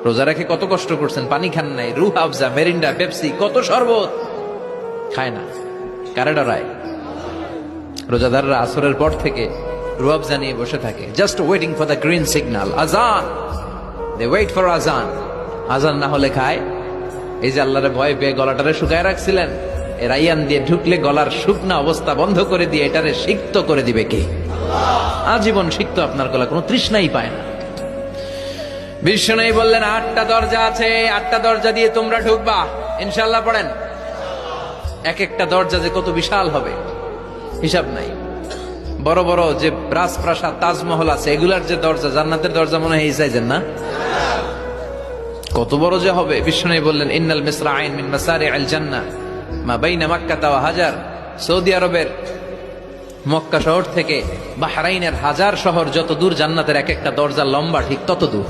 রোজা রেখে কত কষ্ট করছেন, পানি খান নাই, রুহ আফজা, মেরিন্ডা, পেপসি, কত শরবত খায় না, কারে ডরায়? রোজাদাররা আসরের পর থেকে রুহ আফজা নিয়ে বসে থাকে, just waiting for the green signal, আজান, দে ওয়েট ফর আজান। আজান না হলে খায়। এই যে আল্লাহরে ভয় পেয়ে গলাটারে শুকায় রাখছিলেন, এ রাইয়ান দিয়ে ঢুকলে গলার শুকনা অবস্থা বন্ধ করে দিয়ে এটারে সিক্ত করে দিবে কে? আজীবন সিক্ত আপনার গলা, কোনো তৃষ্ণাই পায় না। বিষ্ণু বললেন 8টা দরজা আছে, 8টা দরজা দিয়ে তোমরা ঢুকবা ইনশাআল্লাহ। পড়েন, এক একটা দরজা যে কত বিশাল হবে হিসাব নাই। বড় বড় যে রাজপ্রাসাদ, তাজমহল আছে, এগুলার যে দরজা, জান্নাতের দরজা মনে হয় এই সাইজের না, কত বড় যে হবে। বিষ্ণু বললেন ইন্নাল মিসরাইন মিন মাসারি'আল জান্নাহ মা বাইনা মাক্কাহ ওয়া হাজার। সৌদি আরবের মক্কা শহর থেকে বাহরাইনের হাজার শহর যত দূর, জান্নাতের এক একটা দরজা লম্বা ঠিক তত দূর।